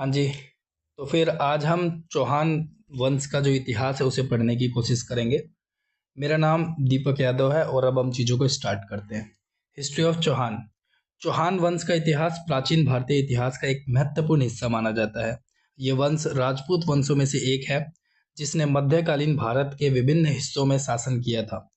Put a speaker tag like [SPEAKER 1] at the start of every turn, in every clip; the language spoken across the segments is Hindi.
[SPEAKER 1] हाँ जी। तो फिर आज हम चौहान वंश का जो इतिहास है उसे पढ़ने की कोशिश करेंगे। मेरा नाम दीपक यादव है और अब हम चीज़ों को स्टार्ट करते हैं। History of Chauhan. चौहान वंश का इतिहास प्राचीन भारतीय इतिहास का एक महत्वपूर्ण हिस्सा माना जाता है। ये वंश राजपूत वंशों में से एक है जिसने मध्यकालीन भारत के विभिन्न हिस्सों में शासन किया था।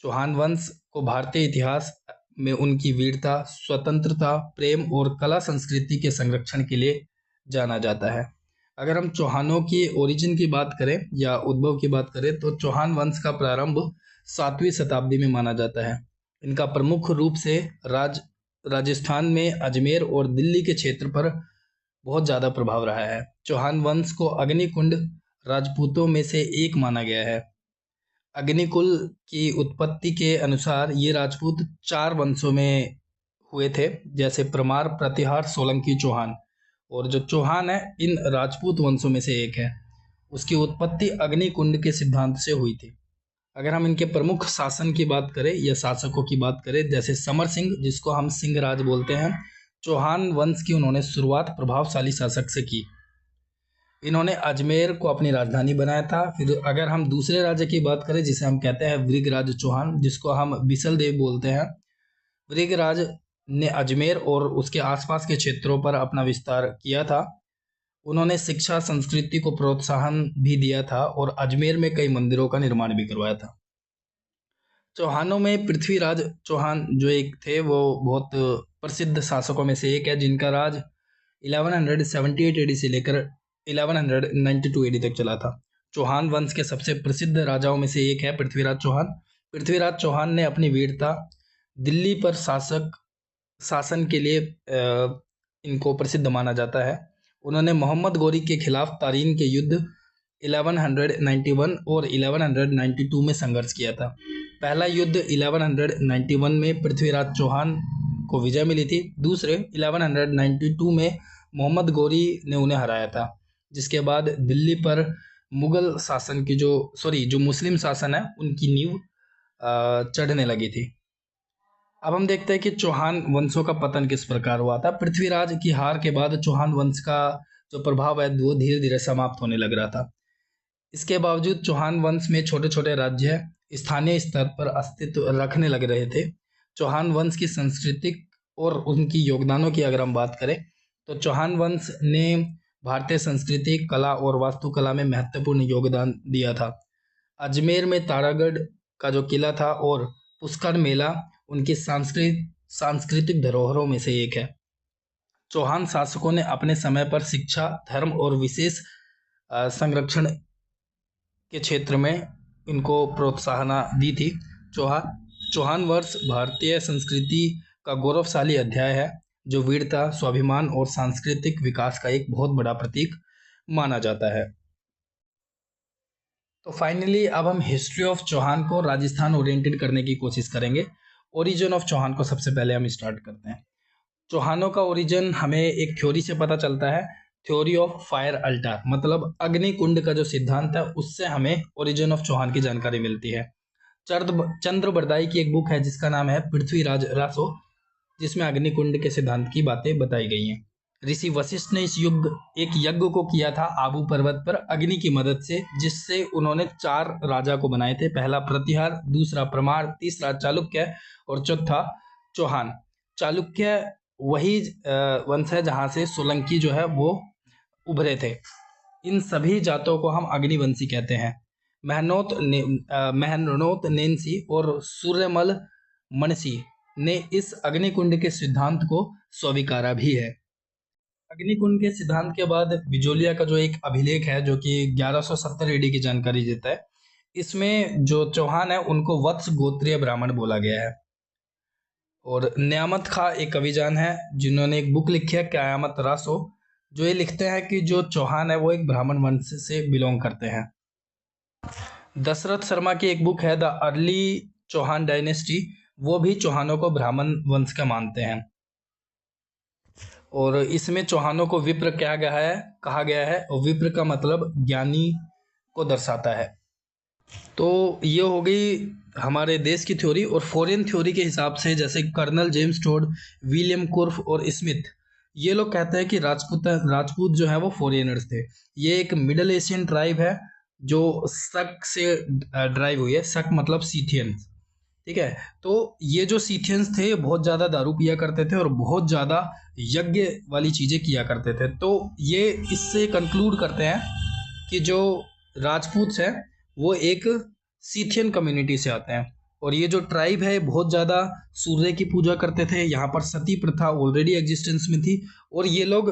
[SPEAKER 1] चौहान वंश को भारतीय इतिहास में उनकी वीरता, स्वतंत्रता, प्रेम और कला संस्कृति के संरक्षण के लिए जाना जाता है। अगर हम चौहानों की ओरिजिन की बात करें या उद्भव की बात करें तो चौहान वंश का प्रारंभ 7वीं शताब्दी में माना जाता है। इनका प्रमुख रूप से राजस्थान में अजमेर और दिल्ली के क्षेत्र पर बहुत ज़्यादा प्रभाव रहा है। चौहान वंश को अग्निकुंड राजपूतों में से एक माना गया है। अग्निकुल की उत्पत्ति के अनुसार ये राजपूत 4 वंशों में हुए थे, जैसे परमार, प्रतिहार, सोलंकी, चौहान। और जो चौहान है इन राजपूत वंशों में से एक है। उसकी उत्पत्ति अग्निकुंड के सिद्धांत से हुई थी। अगर हम इनके प्रमुख शासन की बात करें या शासकों की बात करें, जैसे समर सिंह, जिसको हम सिंह राज बोलते हैं, चौहान वंश की उन्होंने शुरुआत प्रभावशाली शासक से की। इन्होंने अजमेर को अपनी राजधानी बनाया था। फिर अगर हम दूसरे राज्य की बात करें जिसे हम कहते हैं वृगराज चौहान, जिसको हम बिसल देव बोलते हैं, वृगराज ने अजमेर और उसके आसपास के क्षेत्रों पर अपना विस्तार किया था। उन्होंने शिक्षा संस्कृति को प्रोत्साहन भी दिया था और अजमेर में कई मंदिरों का निर्माण भी करवाया था। चौहानों में पृथ्वीराज चौहान जो एक थे वो बहुत प्रसिद्ध शासकों में से एक है, जिनका राज 1178 एडी से लेकर 1192 एडी तक चला था। चौहान वंश के सबसे प्रसिद्ध राजाओं में से एक है पृथ्वीराज चौहान। पृथ्वीराज चौहान ने अपनी वीरता, दिल्ली पर शासन के लिए इनको प्रसिद्ध माना जाता है। उन्होंने मोहम्मद गौरी के खिलाफ तारीन के युद्ध 1191 और 1192 में संघर्ष किया था। पहला युद्ध 1191 में पृथ्वीराज चौहान को विजय मिली थी। दूसरे 1192 में मोहम्मद गौरी ने उन्हें हराया था, जिसके बाद दिल्ली पर मुगल शासन की जो मुस्लिम शासन है उनकी नींव चढ़ने लगी थी। अब हम देखते हैं कि चौहान वंशों का पतन किस प्रकार हुआ था। पृथ्वीराज की हार के बाद चौहान वंश का जो प्रभाव है वो धीरे धीरे समाप्त होने लग रहा था। इसके बावजूद चौहान वंश में छोटे छोटे राज्य स्थानीय स्तर पर अस्तित्व रखने लग रहे थे। चौहान वंश की सांस्कृतिक और उनकी योगदानों की अगर हम बात करें तो चौहान वंश ने भारतीय संस्कृति, कला और वास्तुकला में महत्वपूर्ण योगदान दिया था। अजमेर में तारागढ़ का जो किला था और पुष्कर मेला उनकी सांस्कृतिक धरोहरों में से एक है। चौहान शासकों ने अपने समय पर शिक्षा, धर्म और विशेष संरक्षण के क्षेत्र में इनको प्रोत्साहन दी थी। चौहान वर्ष भारतीय संस्कृति का गौरवशाली अध्याय है, जो वीरता, स्वाभिमान और सांस्कृतिक विकास का एक बहुत बड़ा प्रतीक माना जाता है। तो फाइनली अब हम हिस्ट्री ऑफ चौहान को राजस्थान ओरिएंटेड करने की कोशिश करेंगे। ओरिजिन ऑफ चौहान को सबसे पहले हम स्टार्ट करते हैं। चौहानों का ओरिजिन हमें एक थ्योरी से पता चलता है, थ्योरी ऑफ फायर अल्टार, मतलब अग्निकुंड का जो सिद्धांत है उससे हमें ओरिजिन ऑफ चौहान की जानकारी मिलती है। चंद्र बरदाई की एक बुक है जिसका नाम है पृथ्वीराज रासो, जिसमें अग्निकुंड के सिद्धांत की बातें बताई गई हैं। ऋषि वशिष्ठ ने एक यज्ञ को किया था आबू पर्वत पर अग्नि की मदद से, जिससे उन्होंने 4 राजा को बनाए थे। पहला प्रतिहार, दूसरा परमार, तीसरा चालुक्य और चौथा चौहान। चालुक्य वही वंश है जहां से सोलंकी जो है वो उभरे थे। इन सभी जातों को हम अग्निवंशी कहते हैं। महनोत नेन्सी और सूर्यमल मनसी ने इस अग्निकुंड के सिद्धांत को स्वीकारा भी है। अग्निकुंड के सिद्धांत के बाद बिजोलिया का जो एक अभिलेख है जो कि 1170 एडी की जानकारी देता है, इसमें जो चौहान है उनको वत्स गोत्रीय ब्राह्मण बोला गया है। और न्यामत खां एक कविजान है जिन्होंने एक बुक लिखी है क्यामत रासो, जो ये लिखते हैं कि जो चौहान है वो एक ब्राह्मण वंश से बिलोंग करते हैं। दशरथ शर्मा की एक बुक है द अर्ली चौहान डायनेस्टी, वो भी चौहानों को ब्राह्मण वंश का मानते हैं। और इसमें चौहानों को विप्र कहा गया है और विप्र का मतलब ज्ञानी को दर्शाता है। तो ये हो गई हमारे देश की थ्योरी। और फॉरेन थ्योरी के हिसाब से जैसे कर्नल जेम्स टोड, विलियम कुर्फ और स्मिथ, ये लोग कहते हैं कि राजपूत जो है वो फॉरेनर्स थे। ये एक मिडल एशियन ट्राइब है जो शक से ड्राइव हुई है। शक मतलब सीथियंस, ठीक है। तो ये जो सीथियंस थे ये बहुत ज़्यादा दारू पिया करते थे और बहुत ज़्यादा यज्ञ वाली चीज़ें किया करते थे। तो ये इससे कंक्लूड करते हैं कि जो राजपूत हैं वो एक सीथियन कम्युनिटी से आते हैं। और ये जो ट्राइब है बहुत ज़्यादा सूर्य की पूजा करते थे। यहाँ पर सती प्रथा ऑलरेडी एग्जिस्टेंस में थी और ये लोग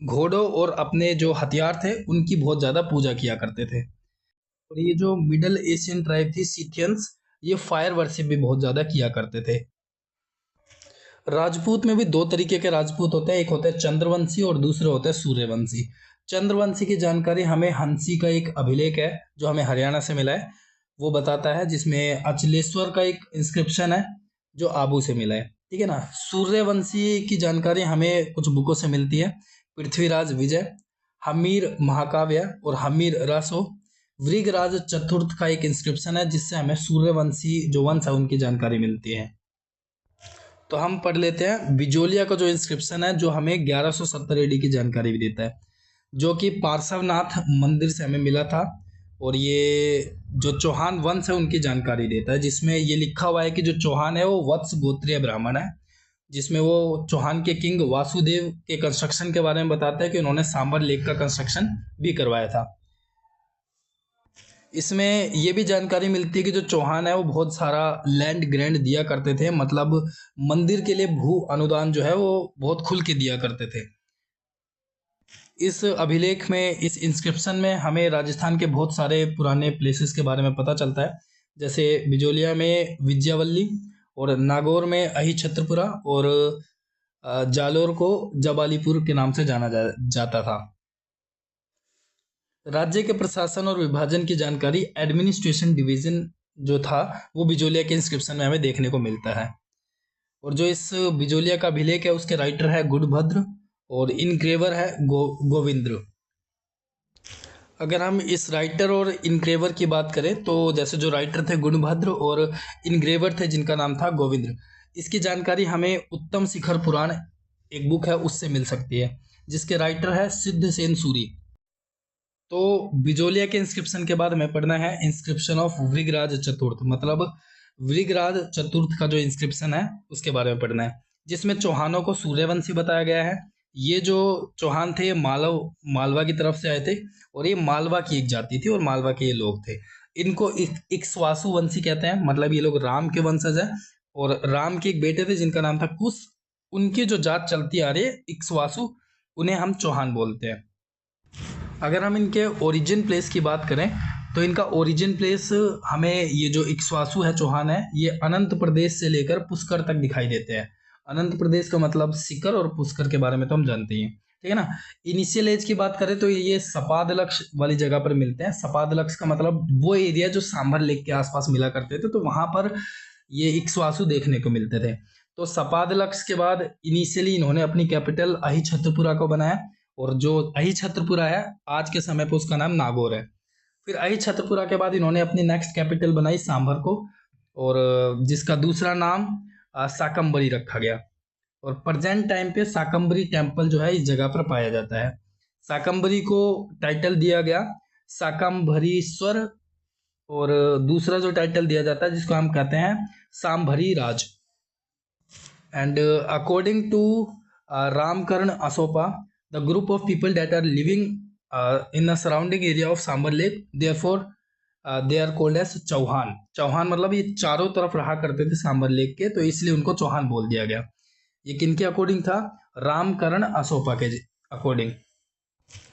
[SPEAKER 1] घोड़ों और अपने जो हथियार थे उनकी बहुत ज़्यादा पूजा किया करते थे। और ये जो मिडल एशियन ट्राइब थी सीथियंस, ये फायर वर्शिप भी बहुत ज़्यादा किया करते थे। राजपूत में भी दो तरीके के राजपूत होते हैं, एक होते हैं चंद्रवंशी और दूसरे होते हैं सूर्यवंशी। चंद्रवंशी की जानकारी हमें हंसी का एक अभिलेख है जो हमें हरियाणा से मिला है, वो बताता है, जिसमें अचलेश्वर का एक इंस्क्रिप्शन है जो आबू से मिला है, ठीक है ना। सूर्यवंशी की जानकारी हमें कुछ बुकों से मिलती है, पृथ्वीराज विजय, हमीर महाकाव्य और हमीर रासो। वृगराज चतुर्थ का एक इंस्क्रिप्शन है जिससे हमें सूर्यवंशी जो वंश है उनकी जानकारी मिलती है। तो हम पढ़ लेते हैं बिजोलिया का जो इंस्क्रिप्शन है जो हमें 1170 एडी की जानकारी भी देता है, जो कि पार्श्वनाथ मंदिर से हमें मिला था। और ये जो चौहान वंश है उनकी जानकारी देता है, जिसमें ये लिखा हुआ है कि जो चौहान है वो वत्स गोत्रीय ब्राह्मण है, जिसमें वो चौहान के किंग वासुदेव के कंस्ट्रक्शन के बारे में बताता है कि उन्होंने सांबर लेक का कंस्ट्रक्शन भी करवाया था। इसमें ये भी जानकारी मिलती है कि जो चौहान है वो बहुत सारा लैंड ग्रैंड दिया करते थे, मतलब मंदिर के लिए भू अनुदान जो है वो बहुत खुल के दिया करते थे। इस अभिलेख में, इस इंस्क्रिप्शन में हमें राजस्थान के बहुत सारे पुराने प्लेसेस के बारे में पता चलता है, जैसे बिजोलिया में विजयावल्ली और नागौर में अहिछत्रपुरा और जालोर को जबालीपुर के नाम से जाना जाता था। राज्य के प्रशासन और विभाजन की जानकारी एडमिनिस्ट्रेशन डिवीजन जो था वो बिजोलिया के इंस्क्रिप्शन में हमें देखने को मिलता है। और जो इस बिजोलिया का अभिलेख है उसके राइटर है गुणभद्र और इनग्रेवर है गोविंद्र। अगर हम इस राइटर और इनग्रेवर की बात करें तो जैसे जो राइटर थे गुणभद्र और इनग्रेवर थे जिनका नाम था गोविंद्र, इसकी जानकारी हमें उत्तम शिखर पुराण एक बुक है उससे मिल सकती है, जिसके राइटर है सिद्धसेन सूरी। तो बिजोलिया के इंस्क्रिप्शन के बाद हमें पढ़ना है इंस्क्रिप्शन ऑफ वृगराज चतुर्थ, मतलब वृगराज चतुर्थ का जो इंस्क्रिप्शन है उसके बारे में पढ़ना है, जिसमें चौहानों को सूर्यवंशी बताया गया है। ये जो चौहान थे ये मालवा की तरफ से आए थे और ये मालवा की एक जाति थी और मालवा के ये लोग थे। इनको इक्ष्वाकु वंशी कहते हैं, मतलब ये लोग राम के वंशज है और राम के एक बेटे थे जिनका नाम था कुश। उनकी जो जात चलती आ रही है इक्ष्वाकु, उन्हें हम चौहान बोलते हैं। अगर हम इनके ओरिजिन प्लेस की बात करें तो इनका ओरिजिन प्लेस हमें, ये जो इक्ष्वाकु है चौहान है, ये अनंत प्रदेश से लेकर पुष्कर तक दिखाई देते हैं। अनंत प्रदेश का मतलब सिकर और पुष्कर के बारे में तो हम जानते ही हैं, ठीक है ना। इनिशियल एज की बात करें तो ये सपादलक्ष वाली जगह पर मिलते हैं। सपादलक्ष का मतलब वो एरिया जो सांभर लेक के आसपास मिला करते थे, तो वहां पर ये इक्ष्वाकु देखने को मिलते थे। तो सपादलक्ष के बाद इनिशियली इन्होंने अपनी कैपिटल अहिछत्रपुरा को बनाया और जो अहिछत्रपुरा है आज के समय पर उसका नाम नागौर है। फिर अहिछत्रपुरा के बाद इन्होंने अपनी नेक्स्ट कैपिटल बनाई सांभर को, और जिसका दूसरा नाम शाकंभरी रखा गया। और प्रेजेंट टाइम पे शाकंभरी टेम्पल जो है इस जगह पर पाया जाता है। शाकंभरी को टाइटल दिया गया शाकंभरीश्वर, और दूसरा जो टाइटल दिया जाता है जिसको हम कहते हैं Sambhari Raj. And according to Ramkaran Asopa, the group of people that are living in the surrounding area of Sambar Lake, therefore they are called as Chauhan. Chauhan मतलब ये चारों तरफ रहा करते थे सांबर लेक के, तो इसलिए उनको चौहान बोल दिया गया। ये किनके अकॉर्डिंग था? रामकर्ण असोपा के अकॉर्डिंग।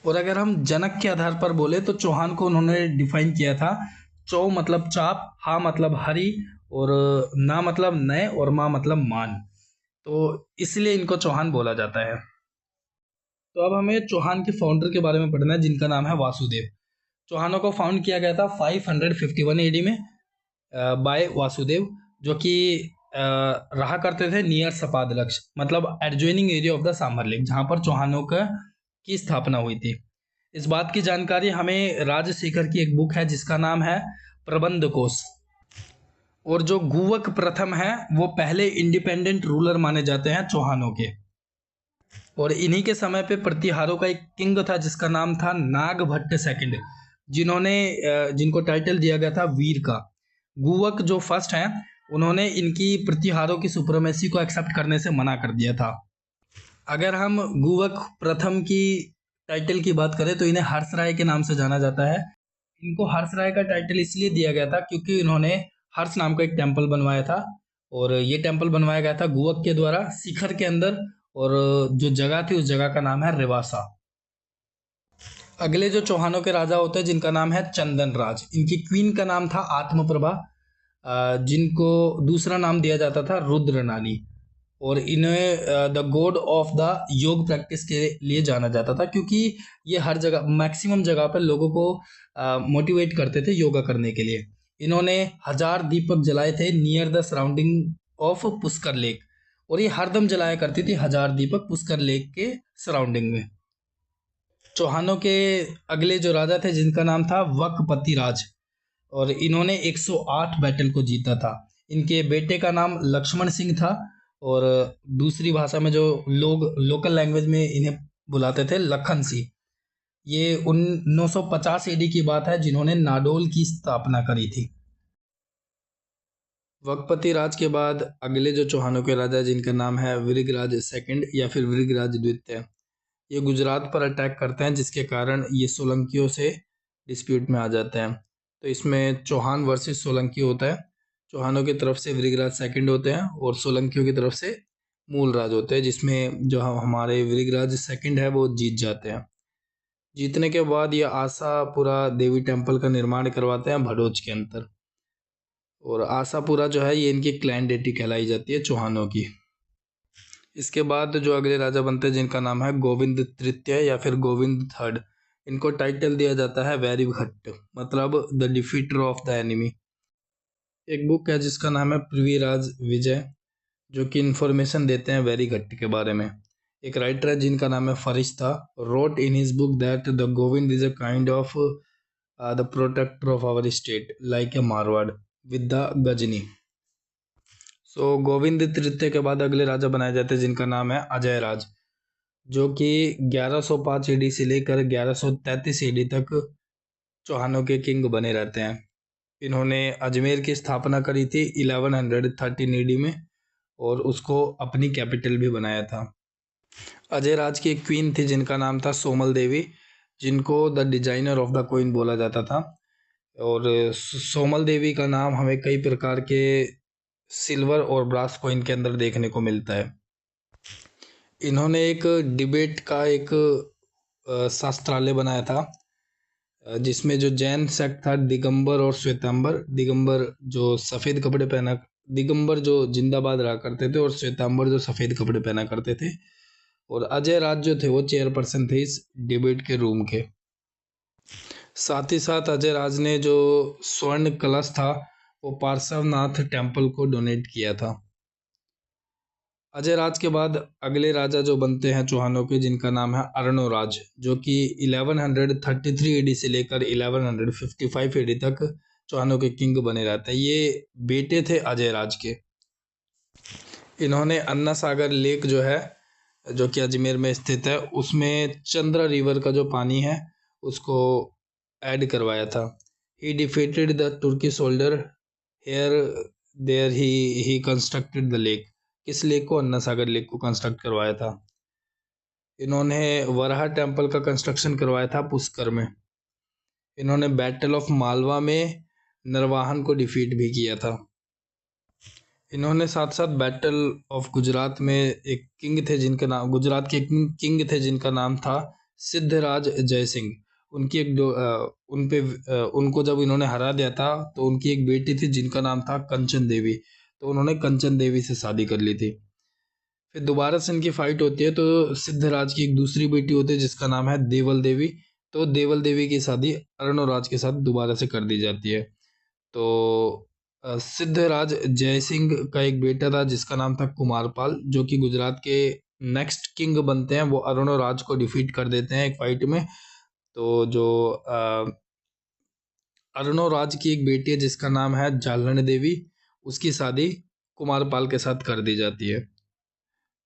[SPEAKER 1] और अगर हम जनक के आधार पर बोले तो चौहान को उन्होंने डिफाइन किया था, चौ मतलब चाप, हा मतलब हरी, और ना मतलब नए, और माँ मतलब मान, तो इसलिए इनको चौहान बोला जाता है। तो अब हमें चौहान के फाउंडर के बारे में पढ़ना है जिनका नाम है वासुदेव। चौहानों को फाउंड किया गया था 551 एडी में बाय वासुदेव, जो कि रहा करते थे नियर सपादलक्ष, मतलब adjoining area of the sambar lake, जहाँ पर चौहानों की स्थापना हुई थी। इस बात की जानकारी हमें राजशेखर की एक बुक है जिसका नाम है प्रबंध कोश। और जो गुवक प्रथम है वो पहले इंडिपेंडेंट रूलर माने जाते हैं चौहानों के। और इन्हीं के समय पे प्रतिहारों का एक किंग था जिसका नाम था नागभट्ट सेकंड, जिनको टाइटल दिया गया था वीर का। गुवक जो फर्स्ट हैं, उन्होंने इनकी प्रतिहारों की सुप्रीमेसी को एक्सेप्ट करने से मना कर दिया था। अगर हम गुवक प्रथम की टाइटल की बात करें तो इन्हें हर्षराय के नाम से जाना जाता है। इनको हर्षराय का टाइटल इसलिए दिया गया था क्योंकि इन्होंने हर्ष नाम का एक टेम्पल बनवाया था, और ये टेम्पल बनवाया गया था गुवक के द्वारा शिखर के अंदर, और जो जगह थी उस जगह का नाम है रिवासा। अगले जो चौहानों के राजा होते हैं जिनका नाम है चंदन राज, इनकी क्वीन का नाम था आत्मप्रभा, जिनको दूसरा नाम दिया जाता था रुद्र नानी, और इन्हें द गॉड ऑफ द योग प्रैक्टिस के लिए जाना जाता था क्योंकि ये हर जगह मैक्सिमम जगह पर लोगों को मोटिवेट करते थे योगा करने के लिए। इन्होंने 1000 दीपक जलाए थे near the surrounding of Pushkar lake, और ये हरदम जलाया करती थी 1000 दीपक पुष्कर लेक के सराउंडिंग में। चौहानों के अगले जो राजा थे जिनका नाम था वकपति राज, और इन्होंने 108 बैटल को जीता था। इनके बेटे का नाम लक्ष्मण सिंह था, और दूसरी भाषा में जो लोग लोकल लैंग्वेज में इन्हें बुलाते थे लखन सिंह। ये 950 एडी की बात है जिन्होंने नाडोल की स्थापना करी थी। वकपति राज के बाद अगले जो चौहानों के राजा जिनका नाम है वृगराज सेकंड या फिर वृगराज द्वितीय, ये गुजरात पर अटैक करते हैं जिसके कारण ये सोलंकियों से डिस्प्यूट में आ जाते हैं। तो इसमें चौहान वर्सेस सोलंकी होता है। चौहानों की तरफ से वृगराज सेकंड होते हैं और सोलंकियों की तरफ से मूलराज होते हैं, जिसमें जो हमारे वृगराज सेकंड है वो जीत जाते हैं। जीतने के बाद ये आशापुरा देवी टेम्पल का निर्माण करवाते हैं भड़ोच के अंदर, और आशापुरा जो है ये इनकी क्लैन डेटी कहलाई जाती है चौहानों की। इसके बाद जो अगले राजा बनते हैं जिनका नाम है गोविंद तृतीय या फिर गोविंद थर्ड, इनको टाइटल दिया जाता है वैरी भट्ट, मतलब द डिफीटर ऑफ द एनिमी। एक बुक है जिसका नाम है पृथ्वीराज विजय, जो कि इंफॉर्मेशन देते हैं वैरी भट्ट के बारे में। एक राइटर है जिनका नाम है Ferishta, wrote in his book that the Govind is a kind of the protector of our state like a Marwar with the Ghazni. So Govind तृतीय के बाद अगले राजा बनाए जाते हैं जिनका नाम है अजय राज, जो कि 1105 एडी से लेकर 1133 एडी तक चौहानों के किंग बने रहते हैं। इन्होंने अजमेर की स्थापना करी थी 1113 एडी में, और उसको अपनी कैपिटल भी बनाया था। अजय राज की एक क्वीन थी जिनका नाम था सोमल देवी, जिनको the designer of the coin बोला जाता था। और सोमल देवी का नाम हमें कई प्रकार के सिल्वर और ब्रास कॉइन के अंदर देखने को मिलता है। इन्होंने एक डिबेट का एक शास्त्रालय बनाया था, जिसमें जो जैन सेक्ट था दिगंबर और श्वेतांबर, दिगंबर जो सफ़ेद कपड़े पहना, दिगंबर जो जिंदाबाद रहा करते थे और श्वेतांबर जो सफ़ेद कपड़े पहना करते थे, और अजय राज जो थे वो चेयरपर्सन थे इस डिबेट के रूम के। साथ ही साथ अजय राज ने जो स्वर्ण कलश था वो पार्श्वनाथ टेम्पल को डोनेट किया था। अजय राज के बाद अगले राजा जो बनते हैं चौहानों के जिनका नाम है अर्णोराज, जो कि 1133 एडी से लेकर 1155 एडी तक चौहानों के किंग बने रहते हैं। ये बेटे थे अजय राज के। इन्होंने अन्ना सागर लेक जो है, जो कि अजमेर में स्थित है, उसमें चंद्रा रिवर का जो पानी है उसको ऐड करवाया था। He defeated the Turki soldier here there he constructed the lake. किस लेक को? अन्ना सागर लेक को कंस्ट्रक्ट करवाया था। इन्होंने वराहा टेम्पल का कंस्ट्रक्शन करवाया था पुष्कर में। इन्होंने बैटल ऑफ मालवा में नरवाहन को डिफीट भी किया था। इन्होंने साथ साथ बैटल ऑफ गुजरात में एक किंग थे जिनका नाम, गुजरात के किंग थे जिनका नाम था सिद्धराज जय सिंह। उनकी एक उनको जब इन्होंने हरा दिया था तो उनकी एक बेटी थी जिनका नाम था कंचन देवी, तो उन्होंने कंचन देवी से शादी कर ली थी। फिर दोबारा से इनकी फाइट होती है तो सिद्धराज की एक दूसरी बेटी होती है जिसका नाम है देवल देवी, तो देवल देवी की शादी अर्णोराज के साथ दोबारा से कर दी जाती है। तो सिद्धराज जय सिंह का एक बेटा था जिसका नाम था कुमारपाल, जो कि गुजरात के नेक्स्ट किंग बनते हैं। वो अर्णोराज को डिफीट कर देते हैं एक फाइट में। तो जो अर्णोराज की एक बेटी है जिसका नाम है जालण देवी, उसकी शादी कुमारपाल के साथ कर दी जाती है।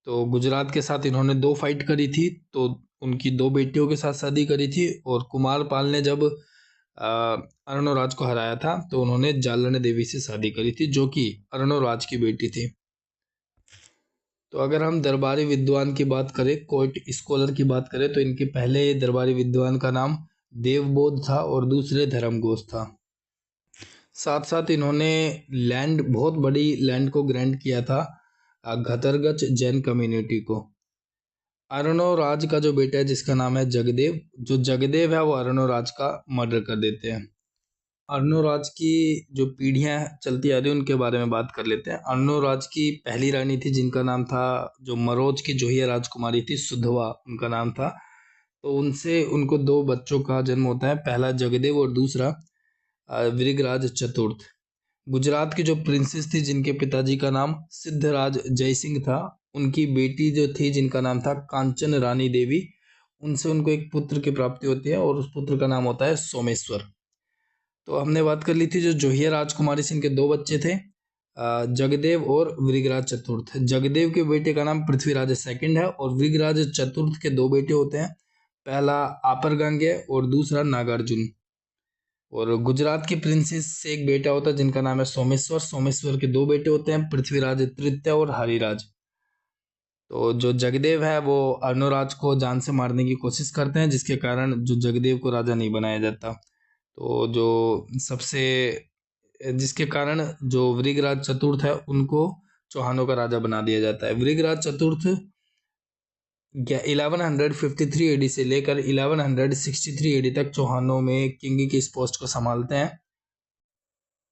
[SPEAKER 1] तो गुजरात के साथ इन्होंने 2 फाइट करी थी, तो उनकी 2 बेटियों के साथ शादी करी थी। और कुमारपाल ने जब अर्णोराज को हराया था तो उन्होंने जालने देवी से शादी करी थी, जो कि अर्णोराज की बेटी थी। तो अगर हम दरबारी विद्वान की बात करें, कोर्ट स्कॉलर की बात करें, तो इनके पहले दरबारी विद्वान का नाम देवबोध था और दूसरे धर्मघोष था। साथ साथ इन्होंने लैंड, बहुत बड़ी लैंड को ग्रांट किया था घतरगच जैन कम्युनिटी को। अर्णोराज का जो बेटा है जिसका नाम है जगदेव, जो जगदेव है वो अर्णोराज का मर्डर कर देते हैं। अर्णोराज की जो पीढ़ियां चलती आ रही हैं उनके बारे में बात कर लेते हैं। अर्णोराज की पहली रानी थी जिनका नाम था, जो मरोज की जोहिया राजकुमारी थी, सुधवा उनका नाम था। तो उनसे उनको 2 बच्चों का जन्म होता है, पहला जगदेव और दूसरा वृगराज चतुर्थ। गुजरात की जो प्रिंसेस थी जिनके पिताजी का नाम सिद्धराज जयसिंह था, उनकी बेटी जो थी जिनका नाम था कांचन रानी देवी, उनसे उनको एक पुत्र की प्राप्ति होती है और उस पुत्र का नाम होता है सोमेश्वर। तो हमने बात कर ली थी जो जोहिया राजकुमारी से इनके 2 बच्चे थे, जगदेव और वृगराज चतुर्थ। जगदेव के बेटे का नाम पृथ्वीराज सेकंड है और वृगराज चतुर्थ के 2 बेटे होते हैं, पहला आपरगंगे और दूसरा नागार्जुन। और गुजरात की प्रिंसेस से एक बेटा होता है जिनका नाम है सोमेश्वर। सोमेश्वर के 2 बेटे होते हैं, पृथ्वीराज तृतीय और हरिराज। तो जो जगदेव है वो अर्णोराज को जान से मारने की कोशिश करते हैं, जिसके कारण जो जगदेव को राजा नहीं बनाया जाता। तो जो सबसे जिसके कारण जो वृगराज चतुर्थ है उनको चौहानों का राजा बना दिया जाता है। वृगराज चतुर्थ 1153 एडी से लेकर 1163 एडी तक चौहानों में किंग की इस पोस्ट को संभालते हैं।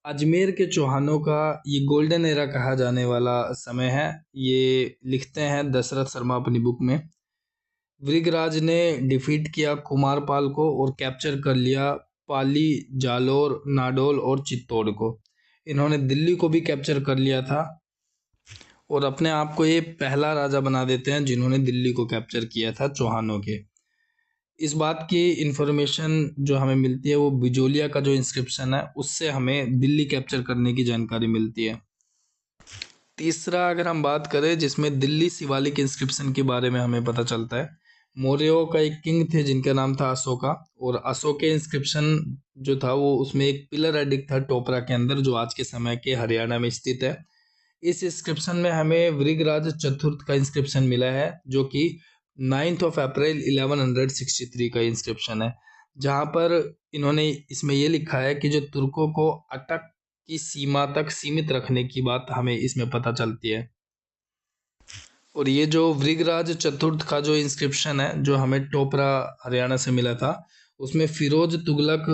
[SPEAKER 1] अजमेर के चौहानों का ये गोल्डन एरा कहा जाने वाला समय है, ये लिखते हैं दशरथ शर्मा अपनी बुक में। वृगराज ने डिफीट किया कुमारपाल को और कैप्चर कर लिया पाली, जालोर, नाडोल और चित्तौड़ को। इन्होंने दिल्ली को भी कैप्चर कर लिया था और अपने आप को ये पहला राजा बना देते हैं जिन्होंने दिल्ली को कैप्चर किया था चौहानों के। इस बात की इंफॉर्मेशन जो हमें मिलती है वो बिजोलिया का जो इंस्क्रिप्शन है उससे हमें दिल्ली कैप्चर करने की जानकारी मिलती है। तीसरा अगर हम बात करें जिसमें दिल्ली शिवालिक इंस्क्रिप्शन के बारे में हमें पता चलता है, मौर्यों का एक किंग थे जिनका नाम था अशोका, और अशोक के इंस्क्रिप्शन जो था वो उसमें एक पिलर एडिक्ट था टोपरा के अंदर, जो आज के समय के हरियाणा में स्थित है। इस इंस्क्रिप्शन में हमें वृगराज चतुर्थ का इंस्क्रिप्शन मिला है, जो कि 9 अप्रैल 1163 का इंस्क्रिप्शन है, जहाँ पर इन्होंने इसमें ये लिखा है कि जो तुर्कों को अटक की सीमा तक सीमित रखने की बात हमें इसमें पता चलती है। और ये जो वृगराज चतुर्थ का जो इंस्क्रिप्शन है जो हमें टोपरा हरियाणा से मिला था, उसमें Firoz Tughlaq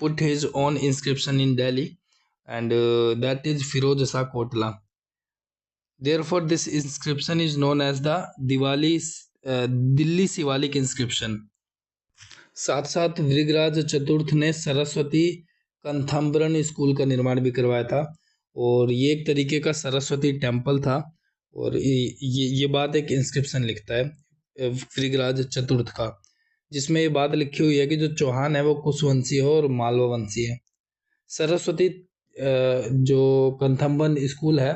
[SPEAKER 1] put his own inscription in Delhi and that is Firoz Shah Kotla. Therefore, this inscription is known as the Delhi Shivalik inscription. साथ साथ वृगराज चतुर्थ ने सरस्वती कंथम्बरन स्कूल का निर्माण भी करवाया था, और ये एक तरीके का सरस्वती टेम्पल था। और ये बात एक इंस्क्रिप्शन लिखता है वृगराज चतुर्थ का, जिसमें ये बात लिखी हुई है कि जो चौहान है वो कुशवंशी है और मालवा वंशी है। सरस्वती जो कंथम्बन स्कूल है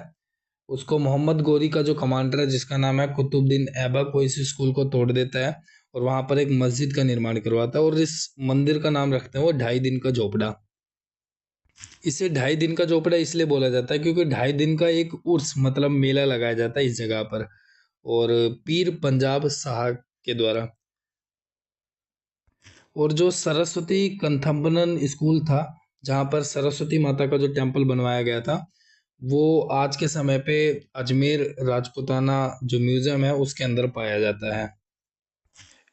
[SPEAKER 1] उसको मोहम्मद गोरी का जो कमांडर है जिसका नाम है कुतुबुद्दीन ऐबक, वो इस स्कूल को तोड़ देता है और वहां पर एक मस्जिद का निर्माण करवाता है, और इस मंदिर का नाम रखते हैं वो 2.5 दिन का झोपड़ा। इसे 2.5 दिन का झोपड़ा इसलिए बोला जाता है क्योंकि 2.5 दिन का एक उर्स मतलब मेला लगाया जाता है इस जगह पर, और पीर पंजाब शाह के द्वारा। और जो सरस्वती कंथम्बनन स्कूल था जहाँ पर सरस्वती माता का जो टेम्पल बनवाया गया था, वो आज के समय पे अजमेर राजपूताना जो म्यूजियम है उसके अंदर पाया जाता है।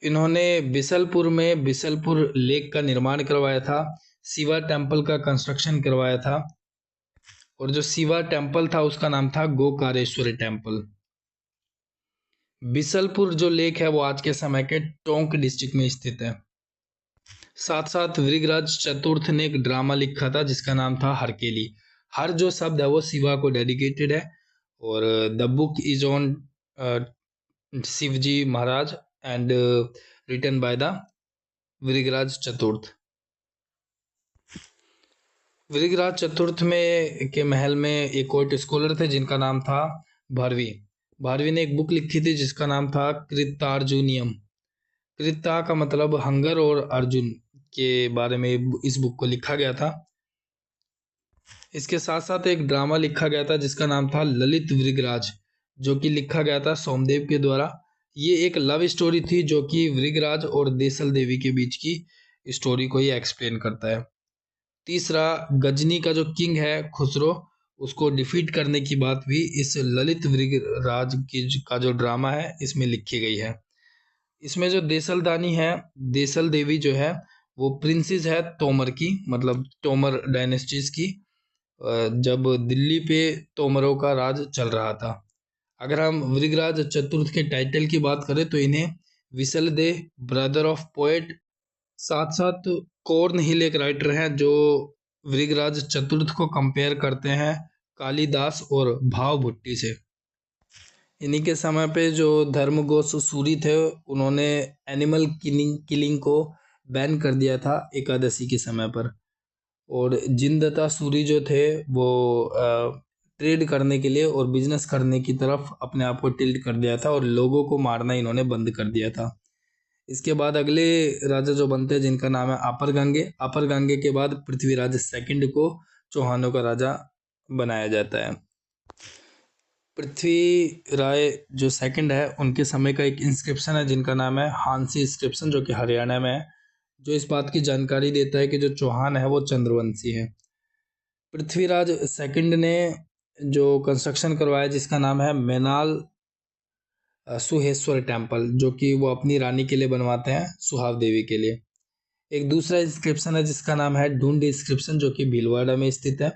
[SPEAKER 1] इन्होंने बिसलपुर में बिसलपुर लेक का निर्माण करवाया था, शिवा टेम्पल का कंस्ट्रक्शन करवाया था, और जो शिवा टेम्पल था उसका नाम था गोकारेश्वरी टेम्पल। बिसलपुर जो लेक है वो आज के समय के टोंक डिस्ट्रिक्ट में स्थित है। साथ साथ वृगराज चतुर्थ ने एक ड्रामा लिखा था जिसका नाम था हरकेली। हर जो शब्द है वो शिवा को डेडिकेटेड है, और the book is on Shivji Maharaj and written by the Vrigraj चतुर्थ। वृगराज चतुर्थ में के महल में एक कोर्ट स्कॉलर थे जिनका नाम था भरवी। भारवी ने एक बुक लिखी थी जिसका नाम था कृतार्जुनियम। कृता का मतलब हंगर और अर्जुन के बारे में इस बुक को लिखा गया था। इसके साथ साथ एक ड्रामा लिखा गया था जिसका नाम था ललित वृगराज, जो कि लिखा गया था सोमदेव के द्वारा। ये एक लव स्टोरी थी जो कि वृगराज और देसल देवी के बीच की स्टोरी को ये एक्सप्लेन करता है। तीसरा, गजनी का जो किंग है खुसरो, उसको डिफीट करने की बात भी इस ललित वृगराज की का जो ड्रामा है इसमें लिखी गई है। इसमें जो देसलदानी है, देसल देवी जो है, वो प्रिंसेस है तोमर की, मतलब तोमर डायनेस्टीज की, जब दिल्ली पे तोमरों का राज चल रहा था। अगर हम वृगराज चतुर्थ के टाइटल की बात करें तो इन्हें विसलदे, ब्रदर ऑफ पोएट, साथ साथ कॉर्न हिल एक राइटर हैं जो वृगराज चतुर्थ को कंपेयर करते हैं कालिदास और भाव भुट्टी से। इन्हीं के समय पे जो धर्मघोष सूरी थे, उन्होंने एनिमल किलिंग को बैन कर दिया था एकादशी के समय पर। और जिनदत्ता सूरी जो थे वो ट्रेड करने के लिए और बिजनेस करने की तरफ अपने आप को टिल्ट कर दिया था और लोगों को मारना इन्होंने बंद कर दिया था। इसके बाद अगले राजा जो बनते हैं जिनका नाम है अपर गंगे। अपर गंगे के बाद पृथ्वीराज सेकंड को चौहानों का राजा बनाया जाता है। पृथ्वी राय जो सेकंड है उनके समय का एक इंस्क्रिप्शन है जिनका नाम है हांसी इंस्क्रिप्शन, जो कि हरियाणा में है, जो इस बात की जानकारी देता है कि जो चौहान है वो चंद्रवंशी है। पृथ्वीराज सेकंड ने जो कंस्ट्रक्शन करवाया जिसका नाम है मेनाल सुहेश्वर टेम्पल, जो कि वो अपनी रानी के लिए बनवाते हैं, सुहाव देवी के लिए। एक दूसरा इंस्क्रिप्शन है जिसका नाम है ढूंढ इंस्क्रिप्शन, जो कि भीलवाड़ा में स्थित है।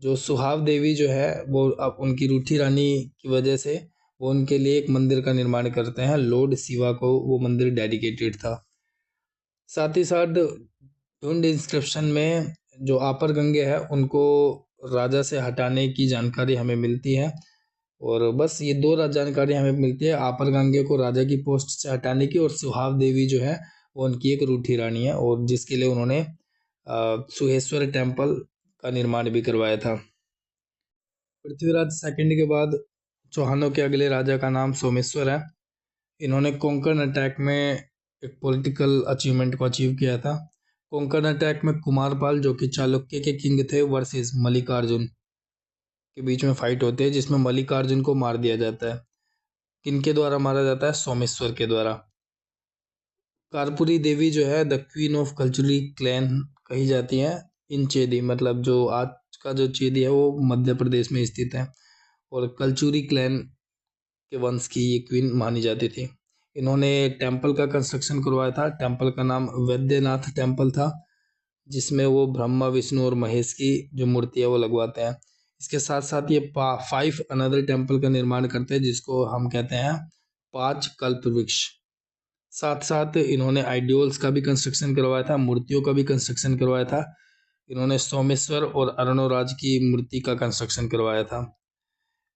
[SPEAKER 1] जो सुहाव देवी जो है वो अब उनकी रूठी रानी की वजह से वो उनके लिए एक मंदिर का निर्माण करते हैं, लॉर्ड शिवा को वो मंदिर डेडिकेटेड था। साथ ही साथ ढूंढ इंस्क्रिप्शन में जो अपर गंगे है उनको राजा से हटाने की जानकारी हमें मिलती है। और बस ये दो जानकारी हमें मिलती है, अपर गंगे को राजा की पोस्ट से हटाने की, और सुहाव देवी जो है वो उनकी एक रूठी रानी है और जिसके लिए उन्होंने सुहेश्वर टेम्पल का निर्माण भी करवाया था। पृथ्वीराज सेकंड के बाद चौहानों के अगले राजा का नाम सोमेश्वर है। इन्होंने कोंकण अटैक में एक पॉलिटिकल अचीवमेंट को अचीव किया था। कोंकण अटैक में कुमारपाल जो कि चालुक्य के किंग थे वर्सेस मल्लिकार्जुन के बीच में फाइट होती है, जिसमें मल्लिकार्जुन को मार दिया जाता है। किनके द्वारा मारा जाता है? सोमेश्वर के द्वारा। कारपुरी देवी जो है the queen of Kalachuri clan कही जाती है इन चेदी, मतलब जो आज का जो चेदी है वो मध्य प्रदेश में स्थित है और कल्चुरी क्लैन के वंश की ये क्वीन मानी जाती थी। इन्होंने टेम्पल का कंस्ट्रक्शन करवाया था। टेम्पल का नाम वैद्यनाथ टेम्पल था, जिसमें वो ब्रह्मा विष्णु और महेश की जो मूर्ति है वो लगवाते हैं। इसके साथ साथ ये 5 अनदर टेम्पल का निर्माण करते हैं जिसको हम कहते हैं 5 कल्प वृक्ष। साथ साथ इन्होंने आइडियोल्स का भी कंस्ट्रक्शन करवाया था, मूर्तियों का भी कंस्ट्रक्शन करवाया था। इन्होंने सोमेश्वर और अरुणोराज की मूर्ति का कंस्ट्रक्शन करवाया था।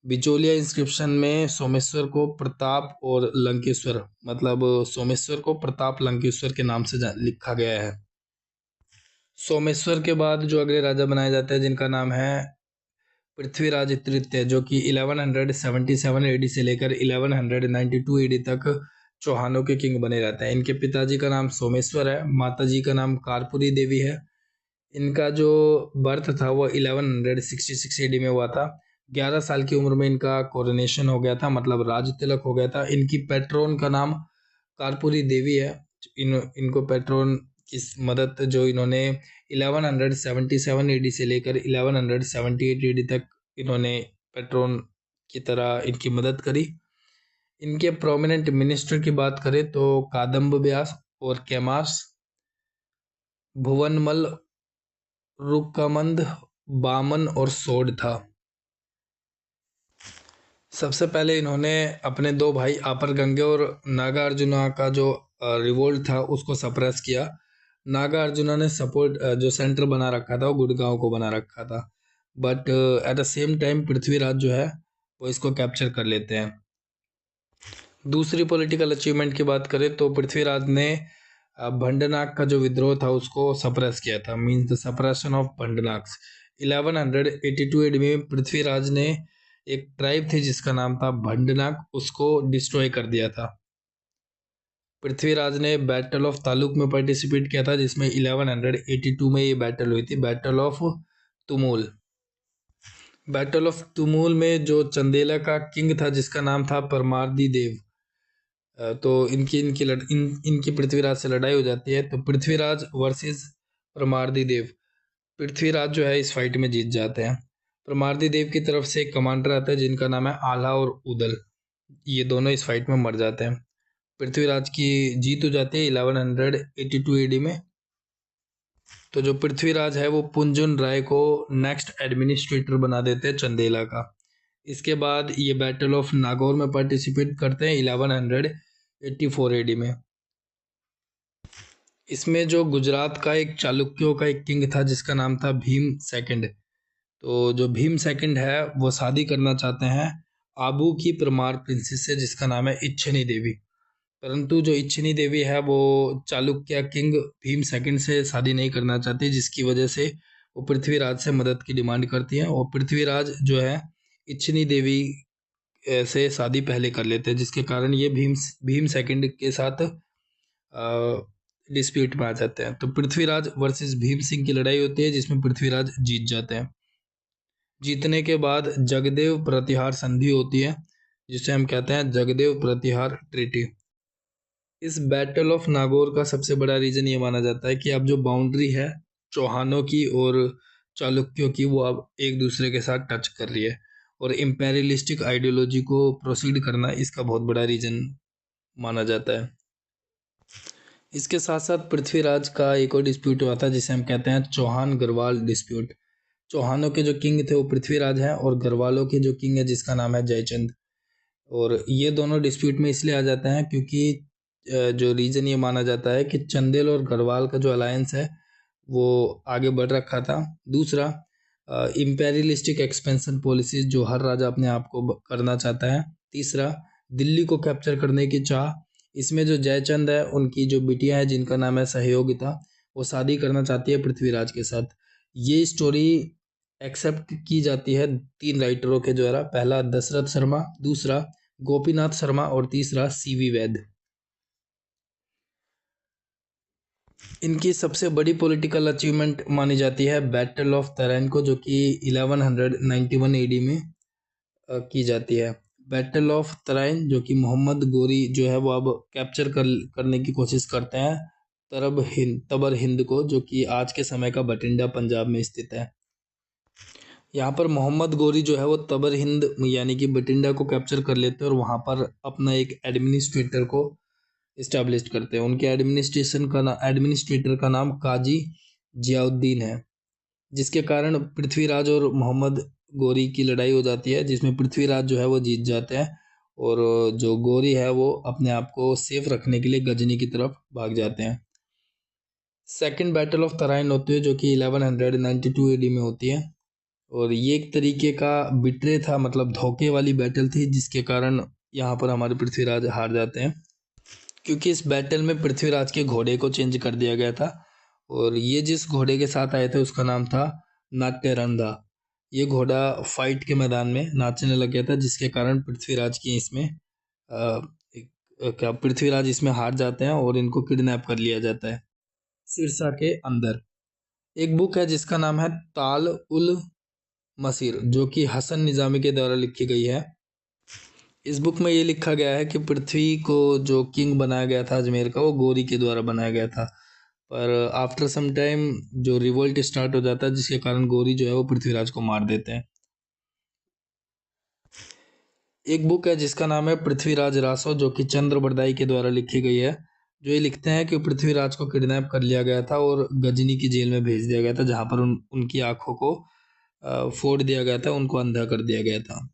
[SPEAKER 1] बिचौलिया इंस्क्रिप्शन में सोमेश्वर को प्रताप और लंकेश्वर, मतलब सोमेश्वर को प्रताप लंकेश्वर के नाम से लिखा गया है। सोमेश्वर के बाद जो अगले राजा बनाए जाते हैं जिनका नाम है पृथ्वीराज तृतीय, जो कि 1177 एडी से लेकर 1192 एडी तक चौहानों के किंग बने रहते हैं। इनके पिताजी का नाम सोमेश्वर है, माताजी का नाम कारपुरी देवी है। इनका जो बर्थ था वो 1166 एडी में हुआ था। 11 साल की उम्र में इनका कोरोनेशन हो गया था, मतलब राज तिलक हो गया था। इनकी पेट्रोन का नाम कारपुरी देवी है। इनको पेट्रोन की मदद जो इन्होंने 1177 एडी से लेकर 1178 एडी तक इन्होंने पेट्रोन की तरह इनकी मदद करी। इनके प्रोमिनेंट मिनिस्टर की बात करें तो कादम्ब व्यास और कैमास, भुवनमल, रुकमंद, बामन और सोड था। सबसे पहले इन्होंने अपने दो भाई अपर गंगे और नागार्जुना का जो रिवोल्ट था उसको सप्रेस किया। नागार्जुना ने सपोर्ट जो सेंटर बना रखा था वो गुड़गांव को बना रखा था, but at the same time Prithviraj जो है वो इसको कैप्चर कर लेते हैं। दूसरी पॉलिटिकल अचीवमेंट की बात करें तो पृथ्वीराज ने भंडनाक का जो विद्रोह था उसको सप्रेस किया था, means the suppression of Bhandanakas. 1182 AD में पृथ्वीराज ने एक ट्राइब थी जिसका नाम था भंडनाक, उसको डिस्ट्रॉय कर दिया था। पृथ्वीराज ने बैटल ऑफ तालुक में पार्टिसिपेट किया था, जिसमें 1182 में ये बैटल हुई थी, बैटल ऑफ तुमुल। बैटल ऑफ तुमुल में जो चंदेला का किंग था जिसका नाम था परमार्दी देव, तो इनकी पृथ्वीराज से लड़ाई हो जाती है। तो पृथ्वीराज वर्सेस परमार्दी देव, पृथ्वीराज जो है इस फाइट में जीत जाते हैं। परमार्दी देव की तरफ से एक कमांडर आता है जिनका नाम है आल्हा और उदल, ये दोनों इस फाइट में मर जाते हैं। पृथ्वीराज की जीत हो जाती है 1182 एडी में। तो जो पृथ्वीराज है वो पुंजुन राय को नेक्स्ट एडमिनिस्ट्रेटर बना देते हैं चंदेला का। इसके बाद ये बैटल ऑफ नागौर में पार्टिसिपेट करते हैं 1184 एडी में। इसमें जो गुजरात का एक चालुक्यों का एक किंग था जिसका नाम था भीम सेकंड, तो जो भीम सेकंड है वो शादी करना चाहते हैं आबू की परमार प्रिंसेस से जिसका नाम है इच्छनी देवी। परंतु जो इच्छनी देवी है वो चालुक्य किंग भीम सेकंड से शादी नहीं करना चाहती, जिसकी वजह से वो पृथ्वीराज से मदद की डिमांड करती हैं, और पृथ्वीराज जो है इच्छनी देवी से शादी पहले कर लेते हैं, जिसके कारण ये भीम सेकंड के साथ डिस्प्यूट में आ जाते हैं। तो पृथ्वीराज वर्सेस भीम सिंह की लड़ाई होती है जिसमें पृथ्वीराज जीत जाते हैं। जीतने के बाद जगदेव प्रतिहार संधि होती है जिसे हम कहते हैं जगदेव प्रतिहार ट्रीटी। इस बैटल ऑफ नागौर का सबसे बड़ा रीजन ये माना जाता है कि अब जो बाउंड्री है चौहानों की और चालुक्यों की वो अब एक दूसरे के साथ टच कर रही है, और इम्पेरियलिस्टिक आइडियोलॉजी को प्रोसीड करना इसका बहुत बड़ा रीजन माना जाता है। इसके साथ साथ पृथ्वीराज का एक और डिस्प्यूट हुआ था जिसे हम कहते हैं चौहान गढ़वाल डिस्प्यूट। चौहानों के जो किंग थे वो पृथ्वीराज हैं, और गढ़वालों के जो किंग है जिसका नाम है जयचंद। और ये दोनों डिस्प्यूट में इसलिए आ जाते हैं क्योंकि जो रीजन ये माना जाता है कि चंदेल और गढ़वाल का जो अलायंस है वो आगे बढ़ रखा था। दूसरा, इम्पेरियलिस्टिक एक्सपेंशन पॉलिसीज जो हर राजा अपने आप को करना चाहता है। तीसरा, दिल्ली को कैप्चर करने की चाह। इसमें जो जयचंद है उनकी जो बिटिया है जिनका नाम है सहयोगिता, वो शादी करना चाहती है पृथ्वीराज के साथ। ये स्टोरी एक्सेप्ट की जाती है 3 राइटरों के द्वारा। पहला दशरथ शर्मा, दूसरा गोपीनाथ शर्मा, और तीसरा सीवी वैद। इनकी सबसे बड़ी पॉलिटिकल अचीवमेंट मानी जाती है बैटल ऑफ तराइन को, जो कि 1191 एडी में की जाती है। बैटल ऑफ तराइन जो कि मोहम्मद गोरी जो है वो अब कैप्चर करने की कोशिश करते हैं तबर हिंद को, जो कि आज के समय का बठिंडा पंजाब में स्थित है। यहाँ पर मोहम्मद गोरी जो है वो तबर हिंद यानी कि बठिंडा को कैप्चर कर लेते हैं और वहाँ पर अपना एक एडमिनिस्ट्रेटर को इस्टेब्लिश करते हैं। उनके एडमिनिस्ट्रेटर का नाम काजी जियाउद्दीन है, जिसके कारण पृथ्वीराज और मोहम्मद गोरी की लड़ाई हो जाती है जिसमें पृथ्वीराज जो है वो जीत जाते हैं, और जो गोरी है वो अपने आप को सेफ रखने के लिए गजनी की तरफ भाग जाते हैं। सेकंड बैटल ऑफ तराइन होती है जो कि 1192 एडी में होती है, और ये एक तरीके का बिट्रे था, मतलब धोखे वाली बैटल थी, जिसके कारण यहाँ पर हमारे पृथ्वीराज हार जाते हैं, क्योंकि इस बैटल में पृथ्वीराज के घोड़े को चेंज कर दिया गया था, और ये जिस घोड़े के साथ आए थे उसका नाम था नाट्यरंधा। ये घोड़ा फाइट के मैदान में नाचने लग गया था, जिसके कारण पृथ्वीराज की इसमें पृथ्वीराज इसमें हार जाते हैं और इनको किडनैप कर लिया जाता है सिरसा के अंदर। एक बुक है जिसका नाम है ताल उल मसीर, जो कि हसन निजामी के द्वारा लिखी गई है। इस बुक में ये लिखा गया है कि पृथ्वी को जो किंग बनाया गया था अजमेर का, वो गोरी के द्वारा बनाया गया था, पर आफ्टर सम टाइम जो रिवोल्ट स्टार्ट हो जाता है जिसके कारण गोरी जो है वो पृथ्वीराज को मार देते हैं। एक बुक है जिसका नाम है पृथ्वीराज रासो, जो कि चंद्र बरदाई के द्वारा लिखी गई है, जो ये लिखते हैं कि पृथ्वीराज को किडनैप कर लिया गया था और गजनी की जेल में भेज दिया गया था, जहाँ पर उनकी आंखों को फोड़ दिया गया था, उनको अंधा कर दिया गया था।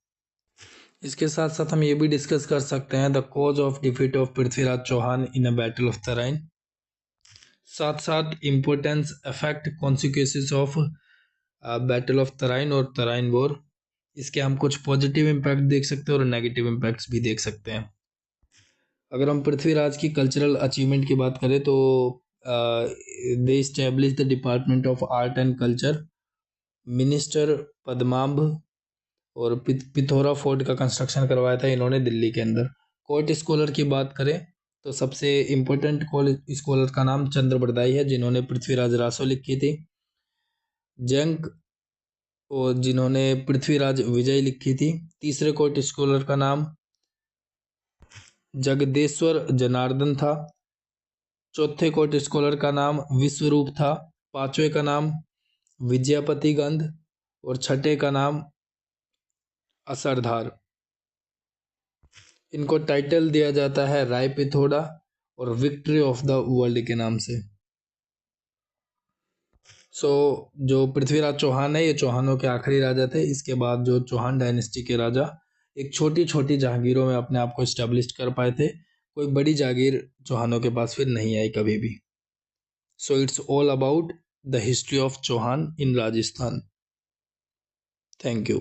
[SPEAKER 1] इसके साथ साथ हम ये भी डिस्कस कर सकते हैं the cause of defeat of Prithviraj Chauhan in a battle of Tarain. साथ साथ importance, effect, consequences of battle of Tarain और तराइन वॉर। इसके हम कुछ पॉजिटिव इम्पैक्ट देख सकते हैं और नेगेटिव इम्पैक्ट्स भी देख सकते हैं। अगर हम पृथ्वीराज की कल्चरल अचीवमेंट की बात करें तो they establish the department of art and culture, minister Padmamb, और पिथौरा फोर्ट का कंस्ट्रक्शन करवाया था इन्होंने दिल्ली के अंदर। कोर्ट स्कॉलर की बात करें तो सबसे इम्पोर्टेंट स्कॉलर का नाम चंद्र बरदाई है, जिन्होंने पृथ्वीराज रासो लिखी थी। जंग, और जिन्होंने पृथ्वीराज विजय लिखी थी। तीसरे कोर्ट स्कॉलर का नाम जगदेश्वर जनार्दन था। चौथे कोर्ट स्कॉलर का नाम विश्वरूप था। पांचवे का नाम विजयपति गंध, और छठे का नाम असरधार। इनको टाइटल दिया जाता है राय पिथौरा और विक्ट्री ऑफ द वर्ल्ड के नाम से। जो पृथ्वीराज चौहान है, ये चौहानों के आखिरी राजा थे। इसके बाद जो चौहान डायनेस्टी के राजा एक छोटी छोटी जहांगीरों में अपने आप को स्टैब्लिश कर पाए थे। कोई बड़ी जागीर चौहानों के पास फिर नहीं आई कभी भी। So it's all about the history of Chauhan in Rajasthan. Thank you.